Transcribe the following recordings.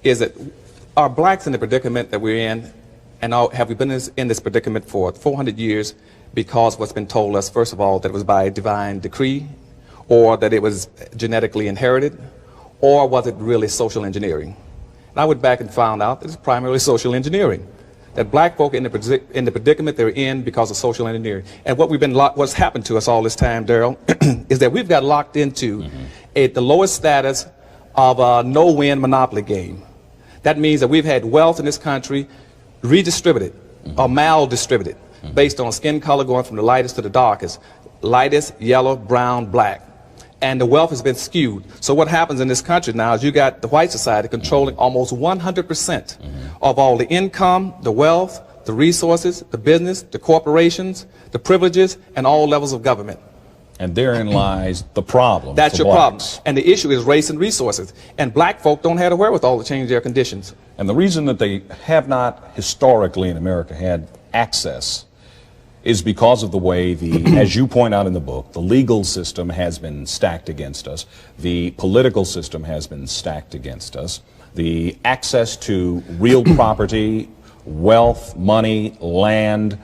is that are blacks in the predicament that we're in, and have we been in this predicament for 400 years because what's been told us, first of all, that it was by divine decree, or that it was genetically inherited, or was it really social engineering? And I went back and found out that it's primarily social engineering. That black folk in the predicament they're in because of social engineering. And what's happened to us all this time, Daryl, is that we've got locked into the lowest status of a no-win monopoly game. That means that we've had wealth in this country redistributed or mal-distributed based on skin color going from the lightest to the darkest, lightest, yellow, brown, black. And the wealth has been skewed. So what happens in this country now is you got the white society controlling almost 100% of all the income, the wealth, the resources, the business, the corporations, the privileges, and all levels of government. And therein lies the problem. That's your problem. And the issue is race and resources. And black folk don't have the wherewithal to change their conditions. And the reason that they have not historically in America had access is because of the way as you point out in the book, the legal system has been stacked against us. The political system has been stacked against us. The access to real property, wealth, money, land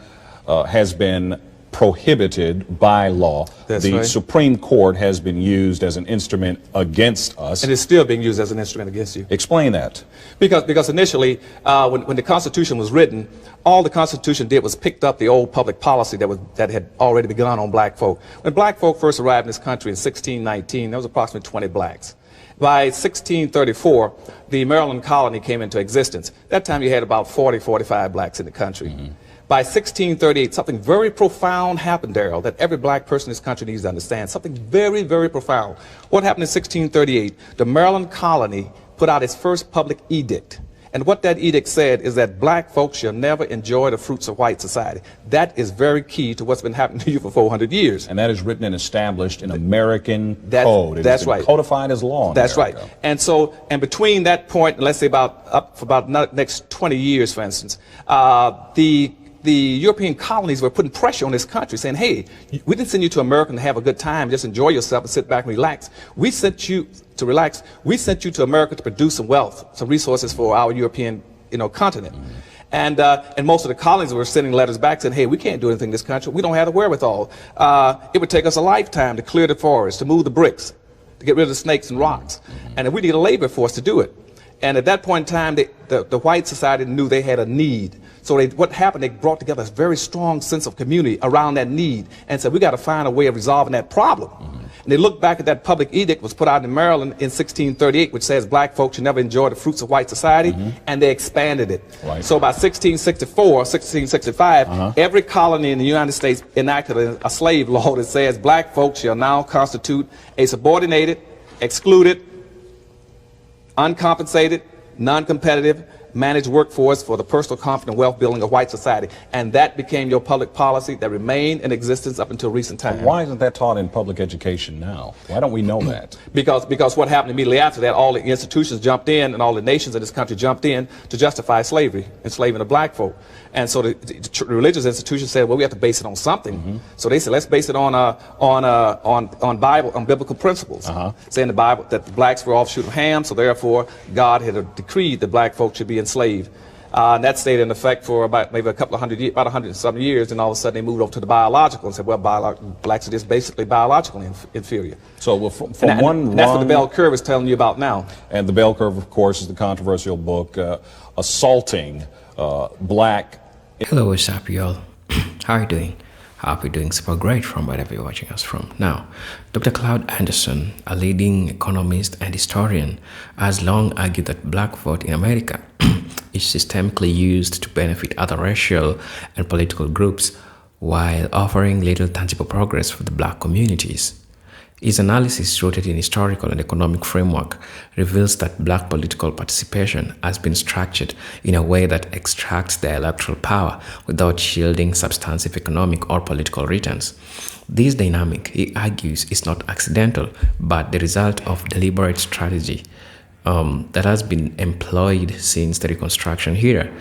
has been prohibited by law. The Supreme Court has been used as an instrument against us. And it's still being used as an instrument against you. Explain that. Because initially, when the Constitution was written, all the Constitution did was picked up the old public policy that had already begun on black folk. When black folk first arrived in this country in 1619, there was approximately 20 blacks. By 1634, the Maryland colony came into existence. That time you had about 40, 45 blacks in the country. By 1638, something very profound happened, Daryl, that every black person in this country needs to understand. Something very, very profound. What happened in 1638? The Maryland colony put out its first public edict. And what that edict said is that black folks shall never enjoy the fruits of white society. That is very key to what's been happening to you for 400 years. And that is written and established in American code. That's right. Codified as law in That's America. Right. And so, and between that point, let's say up for about the next 20 years, for instance, the European colonies were putting pressure on this country, saying, hey, we didn't send you to America to have a good time, just enjoy yourself and sit back and relax. We sent you to relax. We sent you to America to produce some wealth, some resources for our European, continent. And most of the colonies were sending letters back saying, hey, we can't do anything in this country. We don't have the wherewithal. It would take us a lifetime to clear the forest, to move the bricks, to get rid of the snakes and rocks. And we need a labor force to do it. And at that point in time, the white society knew they had a need. So what happened, they brought together a very strong sense of community around that need and said, we got to find a way of resolving that problem. And they looked back at that public edict was put out in Maryland in 1638, which says black folks should never enjoy the fruits of white society, and they expanded it. Right. So by 1664, 1665, every colony in the United States enacted a slave law that says black folks shall now constitute a subordinated, excluded, uncompensated, non-competitive, managed workforce for the personal comfort and wealth building of white society. And that became your public policy that remained in existence up until recent times. Why isn't that taught in public education now? Why don't we know that? Because what happened immediately after that, all the institutions jumped in and all the nations in this country jumped in to justify slavery, enslaving the black folk. And so the religious institutions said, well, we have to base it on something. So they said, let's base it on biblical principles, saying the Bible that the blacks were offshoot of Ham, so therefore God had decreed that black folks should be enslaved. And that stayed in effect for about maybe about 100 and some years, and all of a sudden they moved over to the biological and said, well, blacks are just basically biologically inferior. So that's what the bell curve is telling you about now. And the bell curve, of course, is the controversial book, Assaulting Black. Hello, what's up, y'all? How are you doing? Hope you're doing super great from wherever you're watching us from. Now, Dr. Cloud Anderson, a leading economist and historian, has long argued that black vote in America is systemically used to benefit other racial and political groups while offering little tangible progress for the black communities. His analysis, rooted in historical and economic framework, reveals that black political participation has been structured in a way that extracts their electoral power without yielding substantive economic or political returns. This dynamic, he argues, is not accidental, but the result of deliberate strategy that has been employed since the Reconstruction era.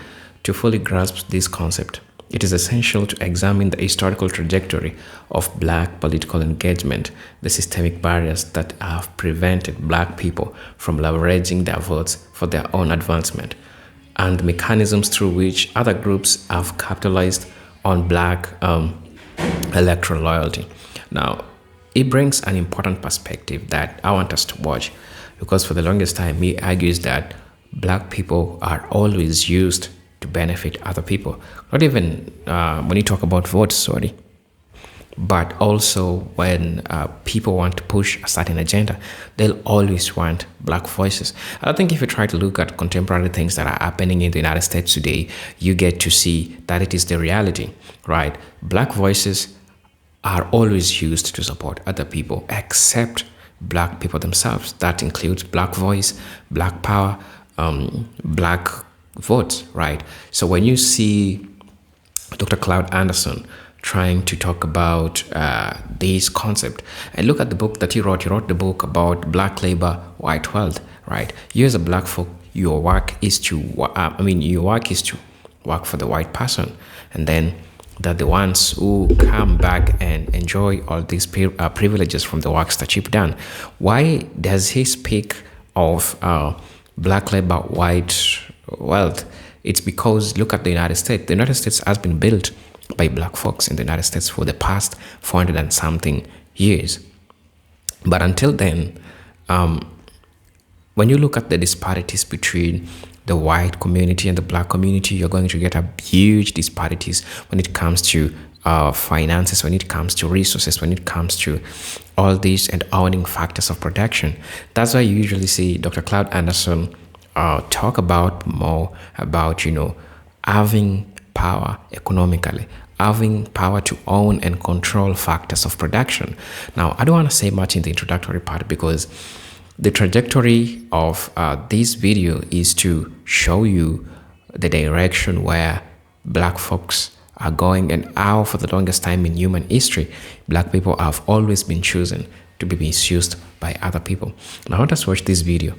To fully grasp this concept, it is essential to examine the historical trajectory of black political engagement, the systemic barriers that have prevented black people from leveraging their votes for their own advancement, and the mechanisms through which other groups have capitalized on black electoral loyalty. Now, it brings an important perspective that I want us to watch, because for the longest time, he argues that black people are always used to benefit other people. Not even when you talk about votes, sorry, but also when people want to push a certain agenda, they'll always want black voices. I think if you try to look at contemporary things that are happening in the United States today, you get to see that it is the reality, right? Black voices are always used to support other people except black people themselves. That includes black voice, black power, black votes, right? So when you see Dr. Cloud Anderson trying to talk about this concept, and look at the book that he wrote the book about black labor, white wealth, right? You as a black folk, your work is to work for the white person, and then that the ones who come back and enjoy all these privileges from the works that you've done. Why does he speak of black labor, white wealth? It's because look at the United States. The United States has been built by black folks in the United States for the past 400 and something years. But until then, when you look at the disparities between the white community and the black community, you're going to get a huge disparities when it comes to finances, when it comes to resources, when it comes to all these and owning factors of production. That's why you usually see Dr. Cloud Anderson talk about more about, having power economically, having power to own and control factors of production. Now, I don't want to say much in the introductory part because the trajectory of this video is to show you the direction where black folks are going and how for the longest time in human history, black people have always been chosen to be misused by other people. Now, let us watch this video.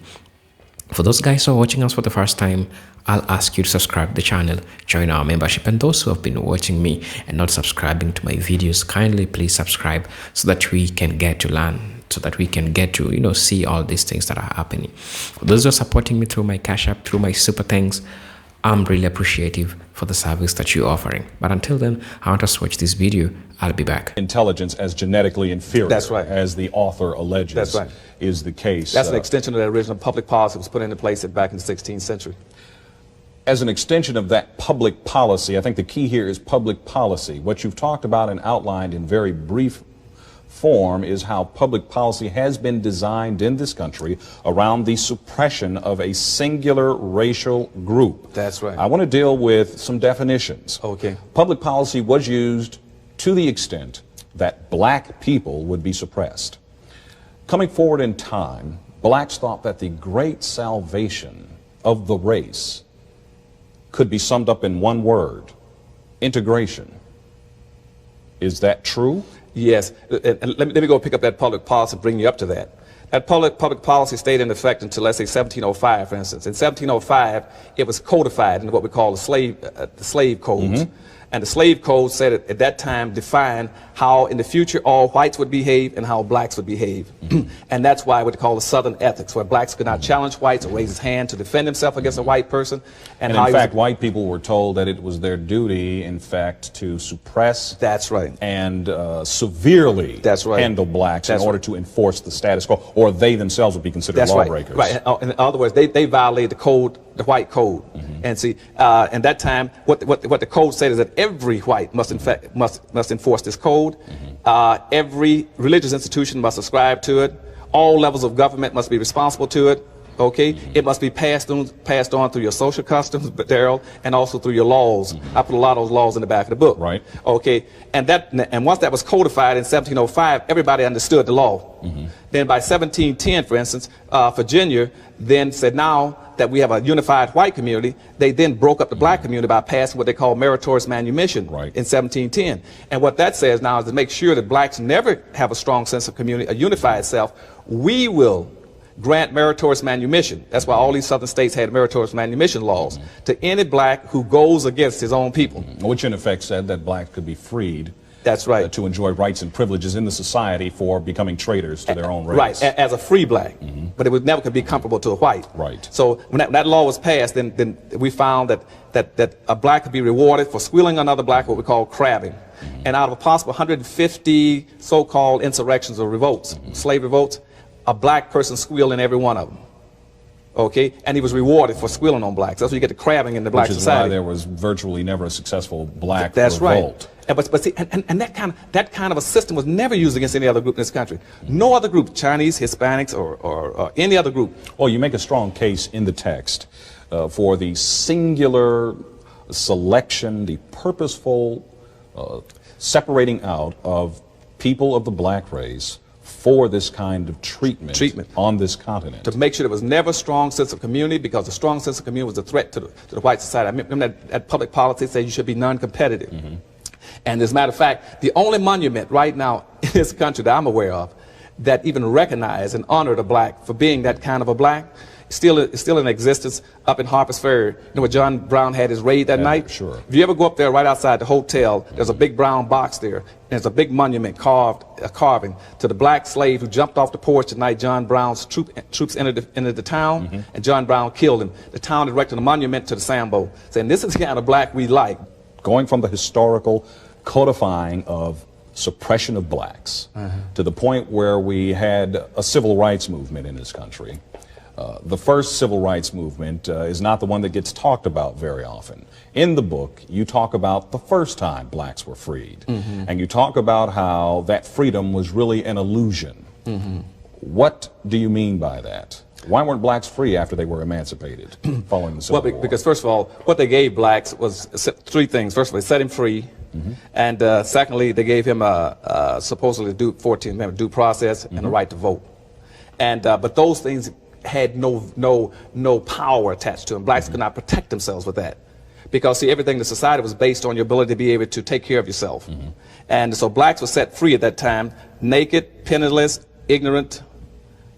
For those guys who are watching us for the first time, I'll ask you to subscribe to the channel, join our membership, and those who have been watching me and not subscribing to my videos, kindly please subscribe so that we can get to learn, so that we can get to, see all these things that are happening. For those who are supporting me through my Cash App, through my super thanks, I'm really appreciative for the service that you're offering. But until then, I want us to watch this video. I'll be back. Intelligence as genetically inferior, That's right, as the author alleges. That's right, is the case. That's an extension of that original public policy that was put into place back in the 16th century. As an extension of that public policy, I think the key here is public policy. What you've talked about and outlined in very brief form is how public policy has been designed in this country around the suppression of a singular racial group. That's right. I want to deal with some definitions. Okay. Public policy was used to the extent that black people would be suppressed. Coming forward in time, blacks thought that the great salvation of the race could be summed up in one word: integration. Is that true? Yes. And let me go pick up that public policy and bring you up to that. That public policy stayed in effect until, let's say, 1705, for instance. In 1705, it was codified in what we call the slave codes. Mm-hmm. And the slave code said at that time defined how in the future all whites would behave and how blacks would behave. Mm-hmm. And that's why what they call the Southern ethics, where blacks could not challenge whites or raise his hand to defend himself against a white person. And in fact, white people were told that it was their duty, in fact, to suppress That's right. and severely That's right. handle blacks That's in order to enforce the status quo, or they themselves would be considered That's lawbreakers. Right. In other words, they violated the code, the white code. Mm-hmm. And see, in that time, what the code said is that every white must enforce this code. Mm-hmm. Every religious institution must subscribe to it. All levels of government must be responsible to it. Okay, mm-hmm. It must be passed on through your social customs, Daryl, and also through your laws. Mm-hmm. I put a lot of those laws in the back of the book. Right. Okay, and once that was codified in 1705, everybody understood the law. Mm-hmm. Then by 1710, for instance, Virginia then said now that we have a unified white community, they then broke up the black community by passing what they call meritorious manumission in 1710. And what that says now is to make sure that blacks never have a strong sense of community, a unified self, we will grant meritorious manumission. That's why all these southern states had meritorious manumission laws to any black who goes against his own people. Which in effect said that blacks could be freed. That's right. To enjoy rights and privileges in the society for becoming traitors to their own race. Right, as a free black. But it would never could be comparable to a white. Right. So when that law was passed, then we found that a black could be rewarded for squealing another black, what we call crabbing. And out of a possible 150 so-called insurrections or revolts, slave revolts, a black person squealed in every one of them. Okay, and he was rewarded for squealing on blacks. That's where you get the crabbing in the black society. Which is why there was virtually never a successful black That's revolt. Right. But see, and that kind of a system was never used against any other group in this country. No other group, Chinese, Hispanics, or any other group. Well, you make a strong case in the text for the singular selection, the purposeful separating out of people of the black race for this kind of treatment on this continent. To make sure there was never a strong sense of community, because a strong sense of community was a threat to the white society. I remember that public policy said you should be non-competitive. And as a matter of fact, the only monument right now in this country that I'm aware of that even recognize and honor the black for being that kind of a black is still in existence up in Harper's Ferry. You know where John Brown had his raid that night? Sure. If you ever go up there right outside the hotel, there's a big brown box there. There's a big monument carving to the black slave who jumped off the porch the night John Brown's troops entered the town, and John Brown killed him. The town erected a monument to the Sambo, saying this is the kind of black we like. Going from the historical codifying of suppression of blacks to the point where we had a civil rights movement in this country. The first civil rights movement is not the one that gets talked about very often. In the book, you talk about the first time blacks were freed, and you talk about how that freedom was really an illusion. What do you mean by that? Why weren't blacks free after they were emancipated following the Civil War? Well, because first of all, what they gave blacks was three things. First of all, they set him free, and secondly, they gave him a supposedly 14th Amendment due process and a right to vote. And but those things had no power attached to them. Blacks could not protect themselves with that, because see, everything in the society was based on your ability to be able to take care of yourself. And so blacks were set free at that time, naked, penniless, ignorant,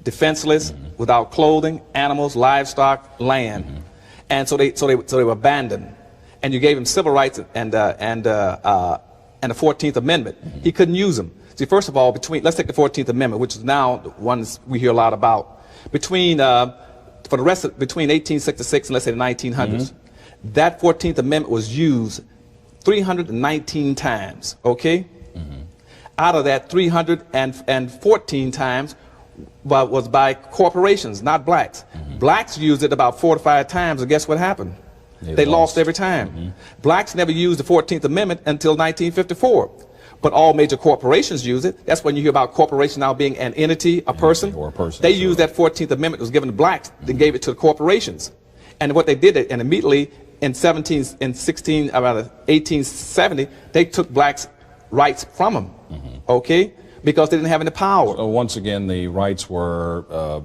defenseless, without clothing, animals, livestock, land. And so they were abandoned. And you gave him civil rights and the 14th Amendment. He couldn't use them. See, first of all, let's take the 14th Amendment, which is now the ones we hear a lot about. Between 1866 and let's say the 1900s, that 14th Amendment was used 319 times, okay? Out of that, 314 times was by corporations, not blacks. Blacks used it about 4 to 5 times, and guess what happened? They lost every time. Blacks never used the 14th Amendment until 1954. But all major corporations use it. That's when you hear about corporation now being an entity, a person. Or a person. They used that 14th Amendment that was given to blacks, then gave it to the corporations. And what they did, and immediately in 1870, they took blacks' rights from them, okay? Because they didn't have any power. So once again, the rights were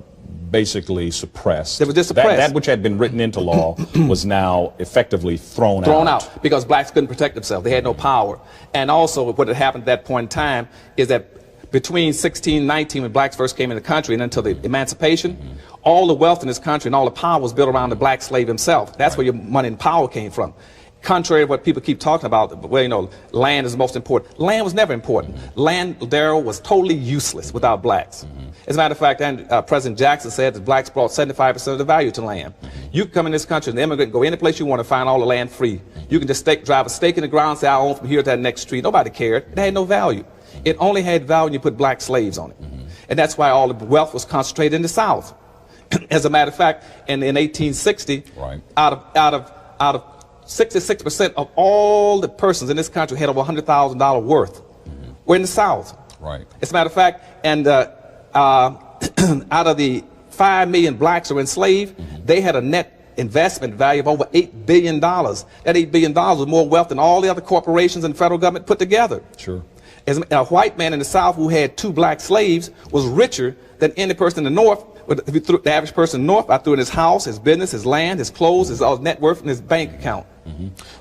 basically suppressed. They were just suppressed. That which had been written into law was now effectively thrown out. Because blacks couldn't protect themselves. They had no power. And also what had happened at that point in time is that between 1619, when blacks first came in the country, and until the emancipation, all the wealth in this country and all the power was built around the black slave himself. That's where your money and power came from. Contrary to what people keep talking about, well, you know, land is the most important. Land was never important. Land, Darrell, was totally useless without blacks. As a matter of fact, President Jackson said that blacks brought 75% of the value to land. You can come in this country and immigrant, go any place you want to find all the land free. You can just drive a stake in the ground and say, I own from here to that next street. Nobody cared. It had no value. It only had value when you put black slaves on it. And that's why all the wealth was concentrated in the South. As a matter of fact, in 1860, out of 66% of all the persons in this country had over $100,000 worth. We're in the South. As a matter of fact, and out of the 5 million blacks who were enslaved, they had a net investment value of over $8 billion. That $8 billion was more wealth than all the other corporations and federal government put together. A white man in the South who had 2 black slaves was richer than any person in the North But if you threw the average person north, I threw in his house, his business, his land, his clothes, his all net worth, and his bank account.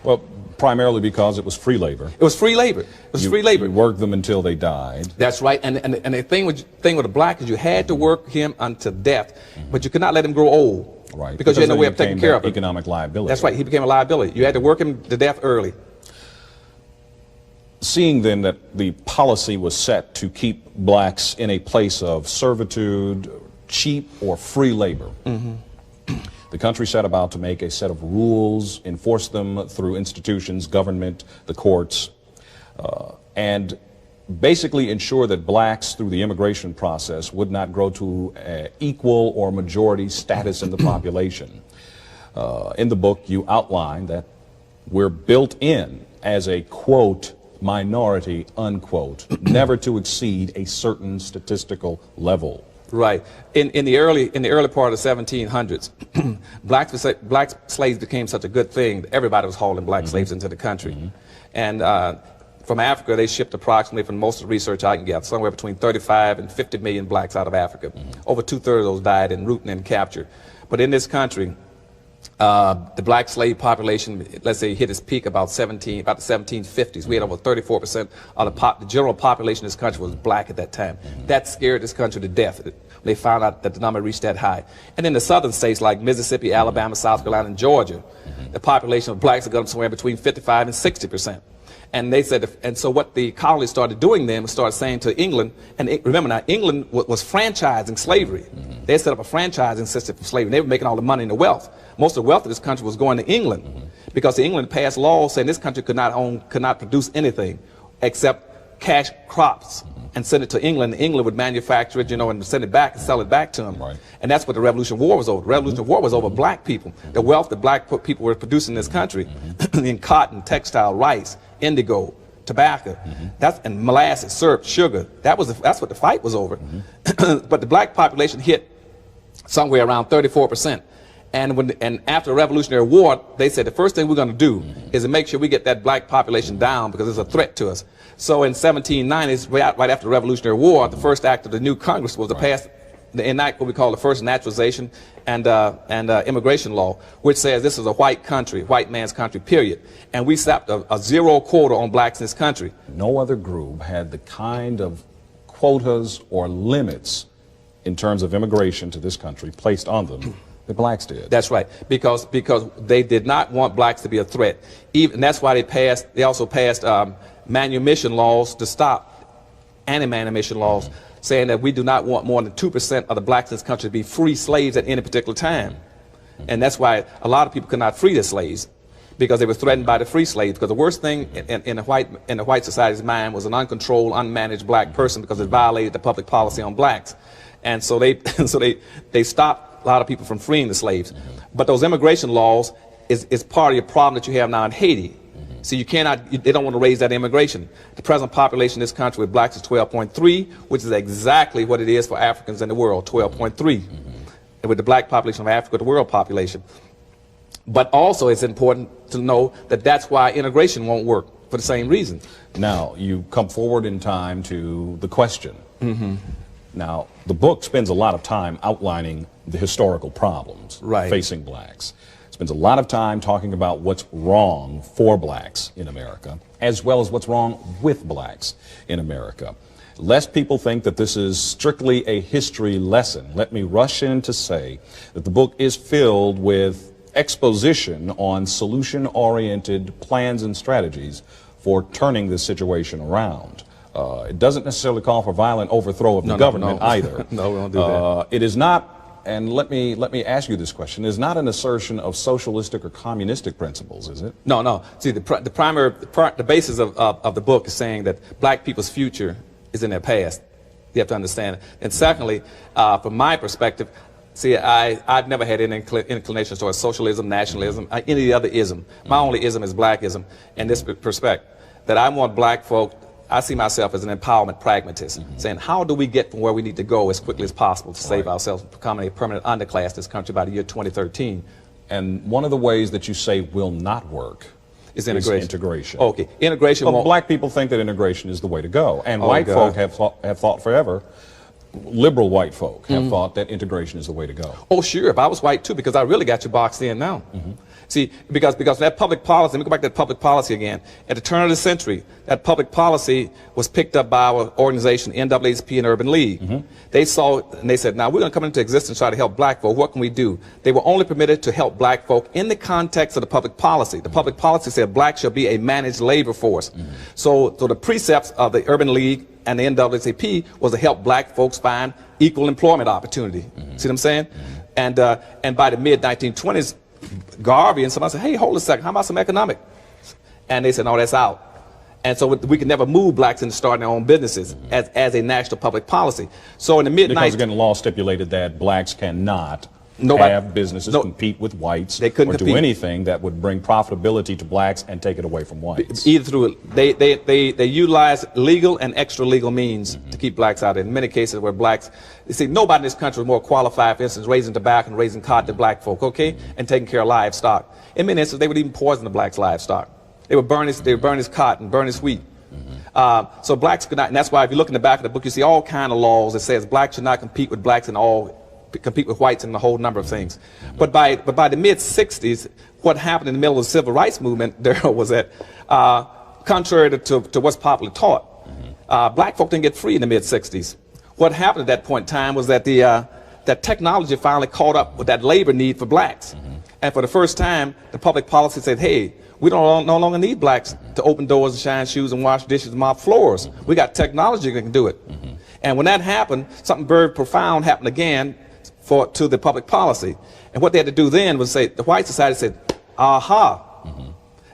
Well, primarily because it was free labor. It was free labor. It was free labor. You worked them until they died. That's right. And the thing with a black is you had to work him unto death, but you could not let him grow old. Right. Because you had no way of taking care of him. Economic liability. That's right. He became a liability. You had to work him to death early. Seeing then that the policy was set to keep blacks in a place of servitude, cheap or free labor, the country set about to make a set of rules, enforce them through institutions, government, the courts, and basically ensure that blacks through the immigration process would not grow to equal or majority status in the population. In the book, you outline that we're built in as a, quote, minority, unquote, never to exceed a certain statistical level. Right. In the early part of the 1700s, black slaves became such a good thing that everybody was hauling black slaves into the country. And from Africa, they shipped approximately, from most of the research I can get, somewhere between 35 and 50 million blacks out of Africa. Over 2/3 of those died en route and in capture. But in this country, the black slave population, let's say, hit its peak about the 1750s. We had over 34% of the general population of this country was black at that time. That scared this country to death. They found out that the number reached that high. And in the southern states like Mississippi, Alabama, South Carolina, and Georgia, the population of blacks had gone somewhere between 55 and 60%. And they said, and so what the colonies started doing then was started saying to England, and remember now, England was franchising slavery. They set up a franchising system for slavery. They were making all the money and the wealth. Most of the wealth of this country was going to England, because England passed laws saying this country could not produce anything except cash crops and send it to England. England would manufacture it, and send it back and sell it back to them. Right. And that's what the Revolutionary War was over. The Revolutionary War was over black people. The wealth that black people were producing in this country, in cotton, textile, rice, indigo, tobacco, and molasses, syrup, sugar. That's what the fight was over. But the black population hit somewhere around 34%. And after the Revolutionary War, they said the first thing we're going to do is to make sure we get that black population down, because it's a threat to us. So in 1790s, right after the Revolutionary War, the first act of the new Congress was to pass, enact what we call the first naturalization and immigration law, which says this is a white country, white man's country, period. And we slapped a zero quota on blacks in this country. No other group had the kind of quotas or limits in terms of immigration to this country placed on them. The blacks did. That's right, because they did not want blacks to be a threat. And that's why they also passed manumission laws to stop anti-manumission laws, saying that we do not want more than 2% of the blacks in this country to be free slaves at any particular time. And that's why a lot of people could not free their slaves, because they were threatened by the free slaves. Because the worst thing in the white society's mind was an uncontrolled, unmanaged black person, because it violated the public policy on blacks. And so they stopped a lot of people from freeing the slaves. But those immigration laws is part of your problem that you have now in Haiti. So they don't want to raise that immigration. The present population in this country with blacks is 12.3, which is exactly what it is for Africans in the world, 12.3. And with the black population of Africa, the world population. But also it's important to know that that's why integration won't work, for the same reason. Now, you come forward in time to the question. Now, the book spends a lot of time outlining the historical problems facing blacks. It spends a lot of time talking about what's wrong for blacks in America, as well as what's wrong with blacks in America. Lest people think that this is strictly a history lesson, let me rush in to say that the book is filled with exposition on solution-oriented plans and strategies for turning this situation around. It doesn't necessarily call for violent overthrow of the government either. No, we don't do that. It is not, and let me ask you this question, is not an assertion of socialistic or communistic principles, is it? No. See, the basis of the book is saying that black people's future is in their past. You have to understand it. And secondly, from my perspective, see, I've never had any inclination towards socialism, nationalism, any other ism. My only ism is blackism in this perspective, that I want black folk. I see myself as an empowerment pragmatist, saying how do we get from where we need to go as quickly as possible to save ourselves from becoming a permanent underclass in this country by the year 2013. And one of the ways that you say will not work is integration. Okay, integration well, won't. Black people think that integration is the way to go, and white folk have thought forever liberal white folk have thought that integration is the way to go. Oh, sure. If I was white, too, because I really got you boxed in now. See, because that public policy, let me go back to that public policy again. At the turn of the century, that public policy was picked up by our organization, NAACP and Urban League. They saw it, and they said, now, we're going to come into existence and try to help black folk. What can we do? They were only permitted to help black folk in the context of the public policy. The public policy said black shall be a managed labor force. So the precepts of the Urban League and the NAACP was to help black folks find equal employment opportunity. See what I'm saying? And by the mid-1920s, Garvey and somebody said, hey, hold a second, how about some economics? And they said, no, that's out. And so we could never move blacks into starting their own businesses as a national public policy. So in the mid-19... Because again, the law stipulated that blacks cannot have businesses compete with whites they couldn't or compete. do anything that would bring profitability to blacks and take it away from whites. Either through, they utilize legal and extra legal means to keep blacks out. In many cases where blacks, you see, nobody in this country was more qualified, for instance, raising tobacco and raising cotton than black folk, okay, and taking care of livestock. In many instances, they would even poison the blacks' livestock. They would burn his cotton, burn his wheat. So blacks could not, and that's why if you look in the back of the book, you see all kind of laws that says blacks should not compete with blacks and compete with whites in a whole number of things. But by the mid-60s, what happened in the middle of the civil rights movement there was that, contrary to what's popularly taught, black folk didn't get free in the mid-60s. What happened at that point in time was that that technology finally caught up with that labor need for blacks. And for the first time, the public policy said, hey, we no longer need blacks to open doors and shine shoes and wash dishes and mop floors. We got technology that can do it. And when that happened, something very profound happened again to the public policy. And what they had to do then was say, the white society said, aha,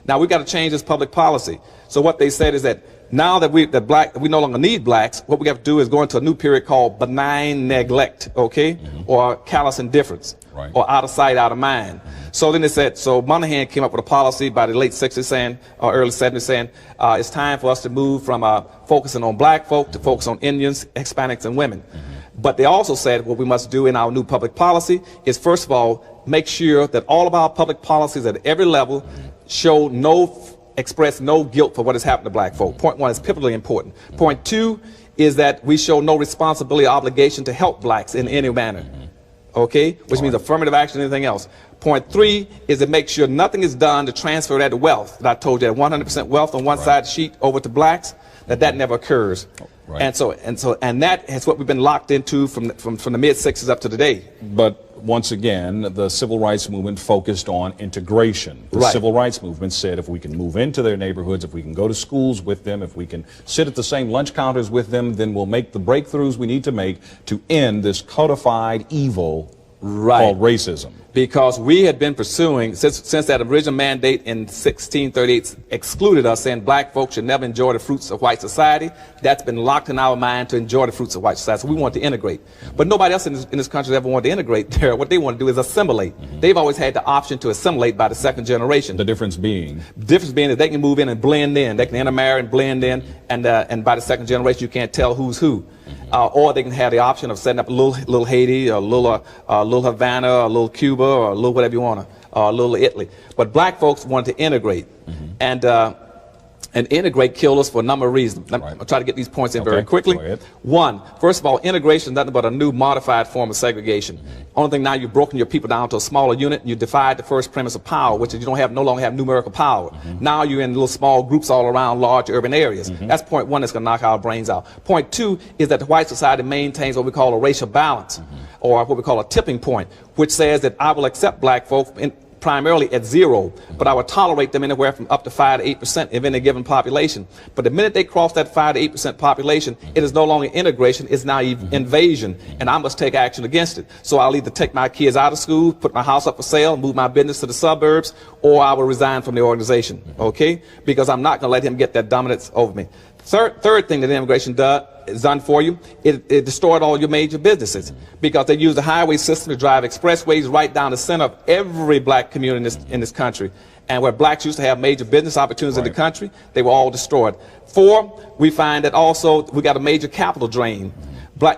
now we've got to change this public policy. So what they said is that now that we no longer need blacks, what we have to do is go into a new period called benign neglect, okay, or callous indifference, or out of sight, out of mind. So then they said, so Monahan came up with a policy by the late 60s saying, or early 70s saying, it's time for us to move from focusing on black folk to focus on Indians, Hispanics, and women. But they also said what we must do in our new public policy is, first of all, make sure that all of our public policies at every level express no guilt for what has happened to black folk. Point one is pivotally important. Point two is that we show no responsibility or obligation to help blacks in any manner. Okay? Which means affirmative action and anything else. Point three is to make sure nothing is done to transfer that wealth that I told you, that 100% wealth on one side of the sheet over to blacks, that never occurs. And that is what we've been locked into from the mid-60s up to today. But once again, the civil rights movement focused on integration. The civil rights movement said if we can move into their neighborhoods, if we can go to schools with them, if we can sit at the same lunch counters with them, then we'll make the breakthroughs we need to make to end this codified evil called racism. Because we had been pursuing, since that original mandate in 1638 excluded us, saying black folks should never enjoy the fruits of white society, that's been locked in our mind to enjoy the fruits of white society. So we want to integrate. But nobody else in this country has ever wanted to integrate there. What they want to do is assimilate. They've always had the option to assimilate by the second generation. The difference being? The difference being that they can move in and blend in. They can intermarry and blend in, and by the second generation you can't tell who's who. Or they can have the option of setting up a little Haiti, or a little Havana, or a little Cuba, or a little whatever you want, or a little Italy. But black folks wanted to integrate, and integrate killed us for a number of reasons. I'll try to get these points in very quickly. One, first of all, integration is nothing but a new modified form of segregation. Only thing now, you've broken your people down to a smaller unit, and you defied the first premise of power, which is you no longer have numerical power. Now you're in little small groups all around large urban areas. That's point one that's going to knock our brains out. Point two is that the white society maintains what we call a racial balance, or what we call a tipping point, which says that I will accept black folks primarily at zero, but I would tolerate them anywhere from up to 5 to 8% of any given population. But the minute they cross that 5 to 8% population, it is no longer integration, it's now invasion, and I must take action against it. So I'll either take my kids out of school, put my house up for sale, move my business to the suburbs, or I will resign from the organization, okay? Because I'm not going to let him get that dominance over me. Third thing that immigration is done for you, it destroyed all your major businesses, because they used the highway system to drive expressways right down the center of every black community in this country. And where blacks used to have major business opportunities in the country, they were all destroyed. Four, we find that also we got a major capital drain.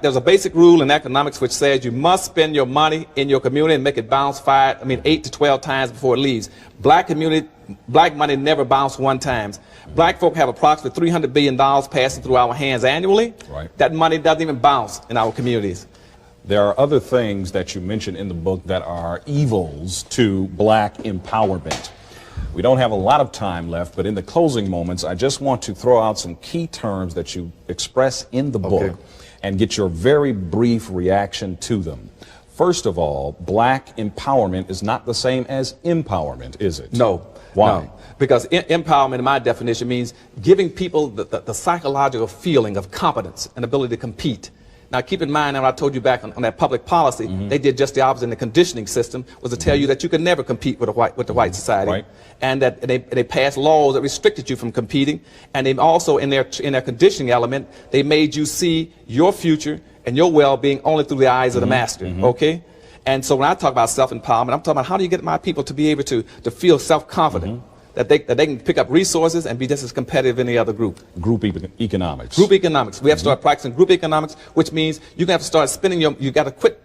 There's a basic rule in economics which says you must spend your money in your community and make it bounce 8 to 12 times before it leaves. Black community Black money never bounced one time. Black folk have approximately $300 billion passing through our hands annually. Right. That money doesn't even bounce in our communities. There are other things that you mention in the book that are evils to black empowerment. We don't have a lot of time left, but in the closing moments, I just want to throw out some key terms that you express in the book and get your very brief reaction to them. First of all, black empowerment is not the same as empowerment, is it? No. Why? No. Because empowerment, in my definition, means giving people the psychological feeling of competence and ability to compete. Now, keep in mind, and I told you back on that public policy, they did just the opposite in the conditioning system, was to tell you that you could never compete with the white society. Right. And that they passed laws that restricted you from competing. And they also, in their conditioning element, they made you see your future and your well-being only through the eyes of the master, okay? And so when I talk about self-empowerment, I'm talking about how do you get my people to be able to feel self-confident, that they can pick up resources and be just as competitive as any other group. Group economics. Group economics. We have to start practicing group economics, which means you're going to have to start spending you got to quit,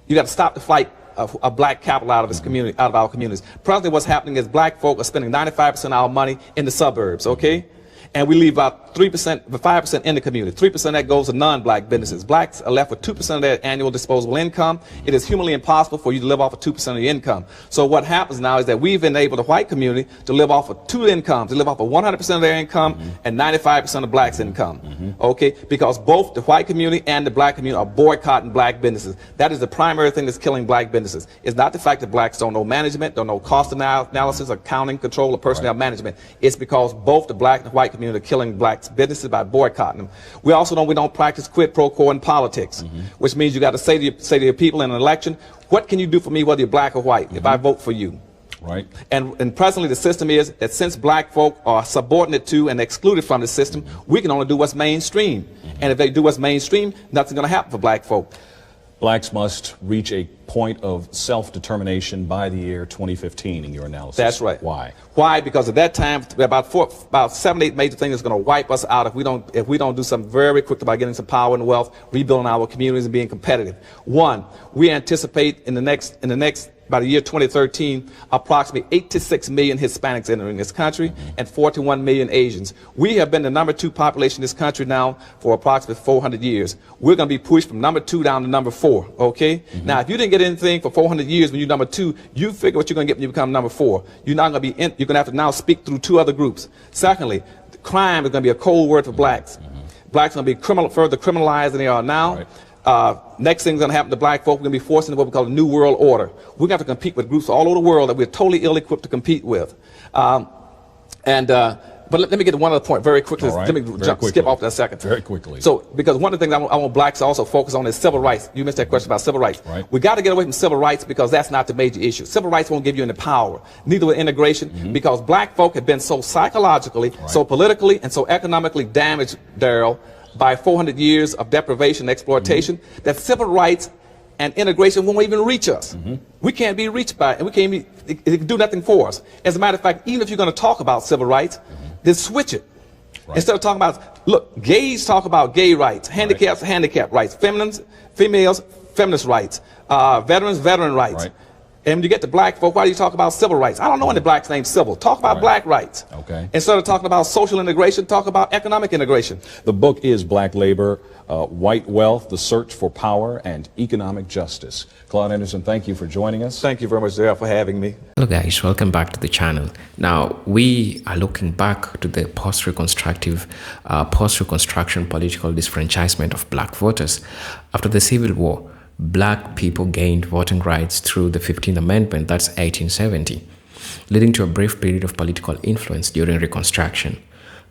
you got to stop the flight of black capital out of this community, out of our communities. Presently what's happening is black folk are spending 95% of our money in the suburbs, okay? And we leave about 3%, 5% in the community. 3% that goes to non-black businesses. Blacks are left with 2% of their annual disposable income. It is humanly impossible for you to live off of 2% of your income. So what happens now is that we've enabled the white community to live off of two incomes, to live off of 100% of their income and 95% of blacks' income. Okay? Because both the white community and the black community are boycotting black businesses. That is the primary thing that's killing black businesses. It's not the fact that blacks don't know management, don't know cost analysis, accounting, control, or personnel management. It's because both the black and the white community are killing blacks' businesses by boycotting them. We also know we don't practice quid pro quo in politics, which means you got to say to your people in an election, what can you do for me whether you're black or white if I vote for you? Right. And presently the system is that since black folk are subordinate to and excluded from the system, we can only do what's mainstream. And if they do what's mainstream, nothing's going to happen for black folk. Blacks must reach a point of self-determination by the year 2015 in your analysis. That's right. Why? Why? Because at that time, about 7, 8 major things that's going to wipe us out if we don't do something very quick about getting some power and wealth, rebuilding our communities and being competitive. One, we anticipate in the next by the year 2013, approximately 8 to 6 million Hispanics entering this country and 41 million Asians. We have been the #2 population in this country now for approximately 400 years. We're going to be pushed from #2 down to #4, okay? Now, if you didn't get anything for 400 years when you're #2, you figure what you're going to get when you become #4. You're not going to be you're going to have to now speak through 2 other groups. Secondly, crime is going to be a cold word for blacks. Blacks are going to be further criminalized than they are now. Right. Next thing's going to happen to black folk. We're going to be forced into what we call a new world order. We're going to have to compete with groups all over the world that we're totally ill-equipped to compete with. But let me get to one other point very quickly. Right. Let me skip off that second. Very quickly. So, because one of the things I want blacks to also focus on is civil rights. You missed that question about civil rights. Right. We got to get away from civil rights because that's not the major issue. Civil rights won't give you any power. Neither will integration, because black folk have been so psychologically, so politically, and so economically damaged, Daryl, by 400 years of deprivation and exploitation, that civil rights and integration won't even reach us. We can't be reached by it, and it can do nothing for us. As a matter of fact, even if you're going to talk about civil rights, then switch it. Right. Instead of talking about, look, gays talk about gay rights, handicaps, handicap rights, females, feminist rights, veterans, veteran rights. Right. And when you get to black folk, why do you talk about civil rights? I don't know any blacks named civil. Talk about black rights. Okay. Instead of talking about social integration, talk about economic integration. The book is Black Labor, White Wealth, The Search for Power and Economic Justice. Claude Anderson, thank you for joining us. Thank you very much, Daryl, for having me. Hello guys, welcome back to the channel. Now, we are looking back to the post-reconstruction political disfranchisement of black voters. After the Civil War, black people gained voting rights through the 15th Amendment, that's 1870, leading to a brief period of political influence during Reconstruction.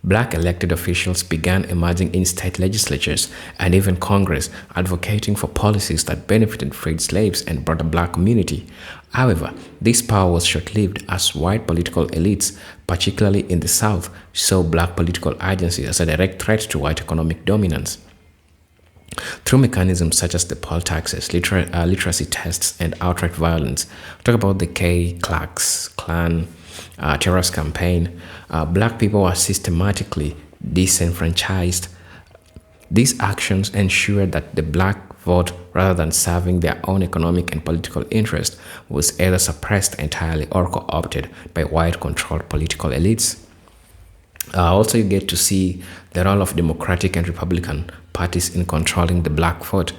Black elected officials began emerging in state legislatures and even Congress, advocating for policies that benefited freed slaves and broader black community. However, this power was short-lived as white political elites, particularly in the South, saw black political agency as a direct threat to white economic dominance. Through mechanisms such as the poll taxes, literacy tests, and outright violence, talk about the Ku Klux Klan terrorist campaign, black people were systematically disenfranchised. These actions ensured that the black vote rather than serving their own economic and political interest, was either suppressed entirely or co-opted by white-controlled political elites. Also, you get to see the role of Democratic and Republican parties in controlling the black vote.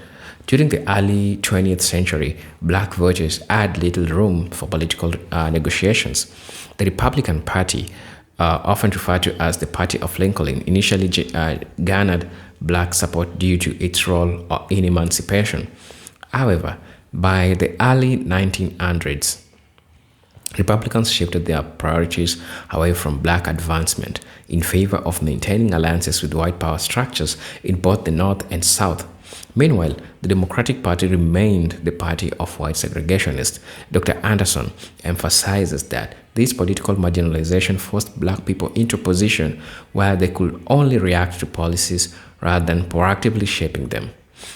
During the early 20th century, black voters had little room for political negotiations. The Republican Party, often referred to as the Party of Lincoln, initially garnered black support due to its role in emancipation. However, by the early 1900s, Republicans shifted their priorities away from black advancement in favor of maintaining alliances with white power structures in both the North and South. Meanwhile, the Democratic Party remained the party of white segregationists. Dr. Anderson emphasizes that this political marginalization forced black people into a position where they could only react to policies rather than proactively shaping them.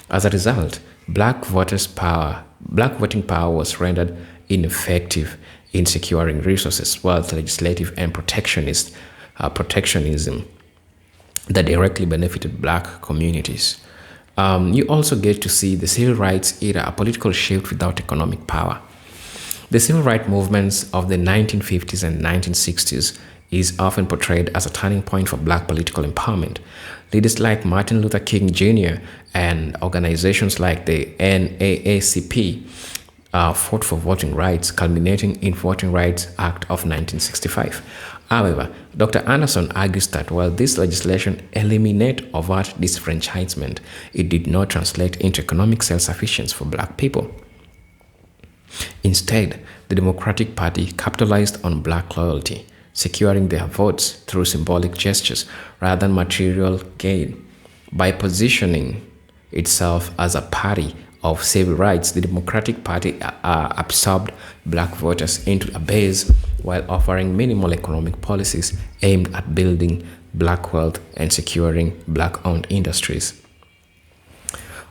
As a result, black voting power was rendered ineffective in securing resources, while legislative and protectionism that directly benefited black communities. You also get to see the civil rights era, a political shift without economic power. The civil rights movements of the 1950s and 1960s is often portrayed as a turning point for black political empowerment. Leaders like Martin Luther King Jr. and organizations like the NAACP fought for voting rights, culminating in Voting Rights Act of 1965. However, Dr. Anderson argues that while this legislation eliminated overt disfranchisement, it did not translate into economic self-sufficiency for black people. Instead, the Democratic Party capitalized on black loyalty, securing their votes through symbolic gestures rather than material gain. By positioning itself as a party of civil rights, the Democratic Party absorbed black voters into a base while offering minimal economic policies aimed at building black wealth and securing black-owned industries.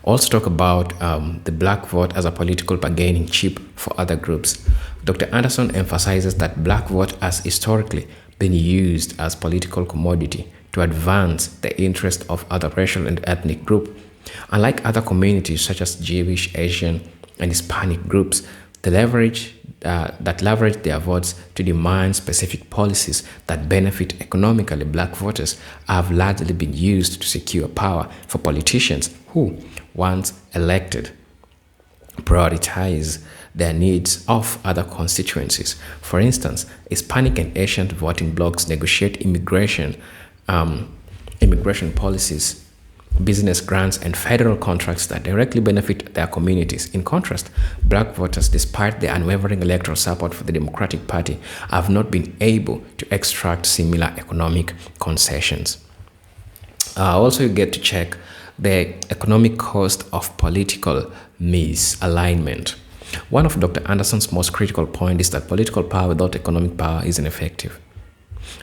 Also talk about the black vote as a political bargaining chip for other groups. Dr. Anderson emphasizes that black vote has historically been used as political commodity to advance the interest of other racial and ethnic groups. Unlike other communities such as Jewish, Asian, and Hispanic groups, that leverage their votes to demand specific policies that benefit economically black voters have largely been used to secure power for politicians who, once elected, prioritize their needs of other constituencies. For instance, Hispanic and Asian voting blocs negotiate immigration policies, business grants, and federal contracts that directly benefit their communities. In contrast, black voters, despite the unwavering electoral support for the Democratic Party, have not been able to extract similar economic concessions. Also, you get to check the economic cost of political misalignment. One of Dr. Anderson's most critical points is that political power without economic power is ineffective.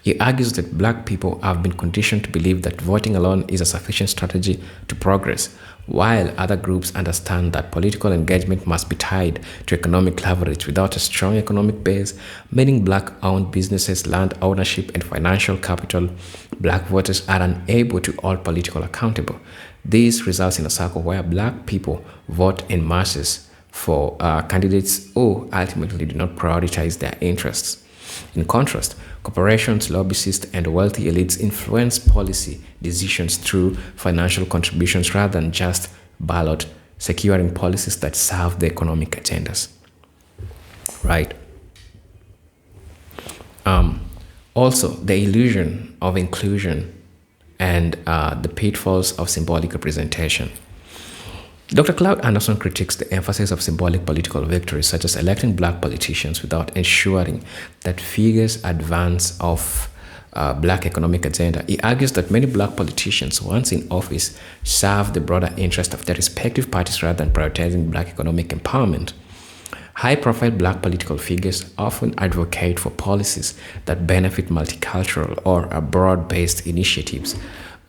He argues that black people have been conditioned to believe that voting alone is a sufficient strategy to progress, while other groups understand that political engagement must be tied to economic leverage. Without a strong economic base, meaning black-owned businesses, land ownership, and financial capital, black voters are unable to hold political accountable. This results in a cycle where black people vote in masses for candidates who ultimately do not prioritize their interests. In contrast, corporations, lobbyists, and wealthy elites influence policy decisions through financial contributions rather than just ballot, securing policies that serve the economic agendas. Right. Also, the illusion of inclusion and the pitfalls of symbolic representation. Dr. Cloud Anderson critiques the emphasis of symbolic political victories, such as electing black politicians without ensuring that figures advance of black economic agenda. He argues that many black politicians, once in office, serve the broader interest of their respective parties rather than prioritizing black economic empowerment. High-profile black political figures often advocate for policies that benefit multicultural or broad-based initiatives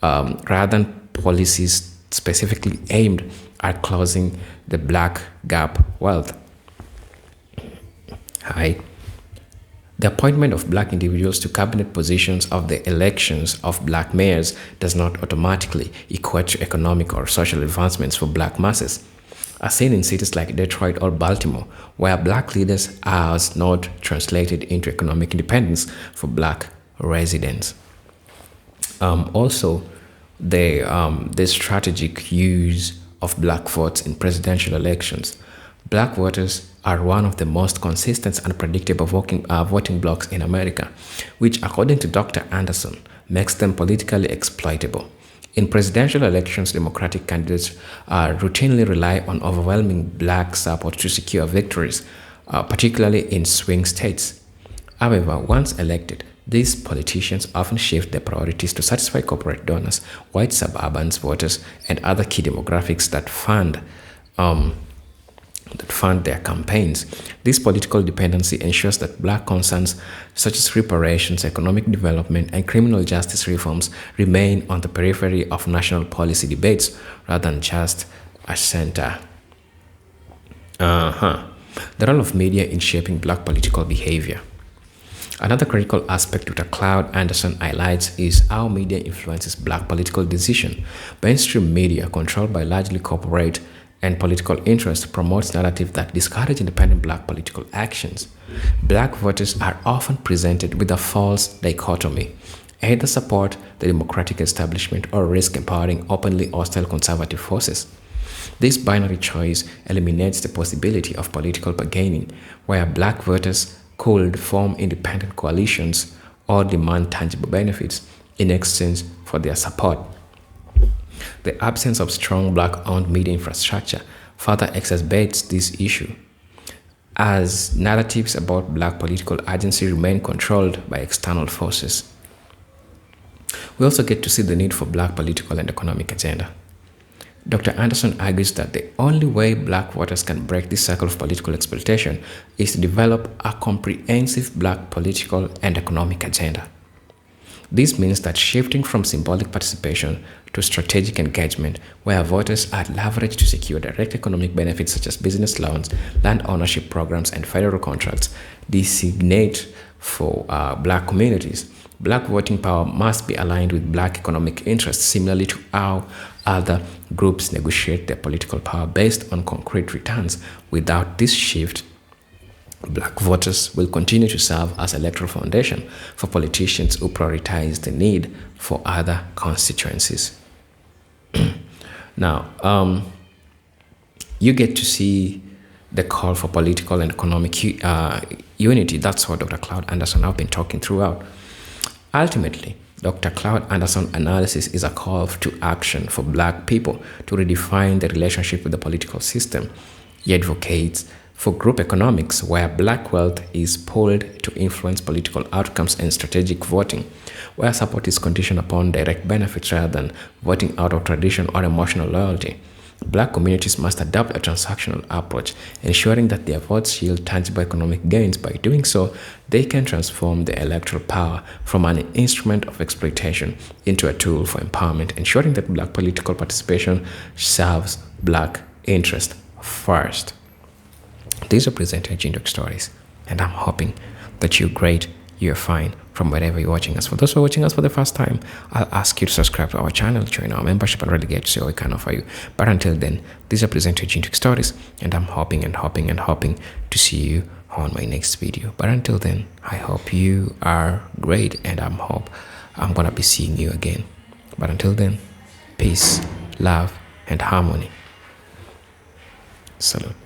rather than policies specifically aimed at closing the black gap wealth. The appointment of black individuals to cabinet positions of the elections of black mayors does not automatically equate to economic or social advancements for black masses. as seen in cities like Detroit or Baltimore, where black leaders are not translated into economic independence for black residents. Also, the strategic use of black votes in presidential elections. Black voters are one of the most consistent and predictable voting blocks in America, which, according to Dr. Anderson, makes them politically exploitable. In presidential elections, Democratic candidates routinely rely on overwhelming black support to secure victories, particularly in swing states. However, once elected, these politicians often shift their priorities to satisfy corporate donors, white suburban voters, and other key demographics that fund their campaigns. This political dependency ensures that black concerns such as reparations, economic development, and criminal justice reforms remain on the periphery of national policy debates rather than just a center. The role of media in shaping black political behavior. Another critical aspect Dr. Cloud Anderson highlights is how media influences black political decision. Mainstream media, controlled by largely corporate and political interests, promotes narratives that discourage independent black political actions. Black voters are often presented with a false dichotomy: either support the democratic establishment or risk empowering openly hostile conservative forces. This binary choice eliminates the possibility of political bargaining, where black voters could form independent coalitions or demand tangible benefits in exchange for their support. The absence of strong black-owned media infrastructure further exacerbates this issue, as narratives about black political agency remain controlled by external forces. We also get to see the need for black political and economic agenda. Dr. Anderson argues that the only way black voters can break this cycle of political exploitation is to develop a comprehensive black political and economic agenda. This means that shifting from symbolic participation to strategic engagement, where voters are leveraged to secure direct economic benefits such as business loans, land ownership programs, and federal contracts designate for black communities. Black voting power must be aligned with black economic interests, similarly to how other groups negotiate their political power based on concrete returns. Without this shift, black voters will continue to serve as electoral foundation for politicians who prioritize the need for other constituencies. Now, you get to see the call for political and economic unity. That's what Dr. Cloud Anderson has been talking throughout. Ultimately, Dr. Cloud Anderson's analysis is a call to action for black people to redefine their relationship with the political system. He advocates for group economics, where black wealth is pooled to influence political outcomes, and strategic voting, where support is conditioned upon direct benefits rather than voting out of tradition or emotional loyalty. Black communities must adopt a transactional approach, ensuring that their votes yield tangible economic gains. By doing so, they can transform their electoral power from an instrument of exploitation into a tool for empowerment, ensuring that black political participation serves black interest first. These are presented Jindok Stories, and I'm hoping that you're great, you're fine from wherever you're watching us. For those who are watching us for the first time, I'll ask you to subscribe to our channel, join our membership, and really get to see what we can offer you. But until then, these are presented Jindok Stories, and I'm hoping to see you on my next video. But until then, I hope you are great, and I'm gonna be seeing you again. But until then, peace, love, and harmony. Salute.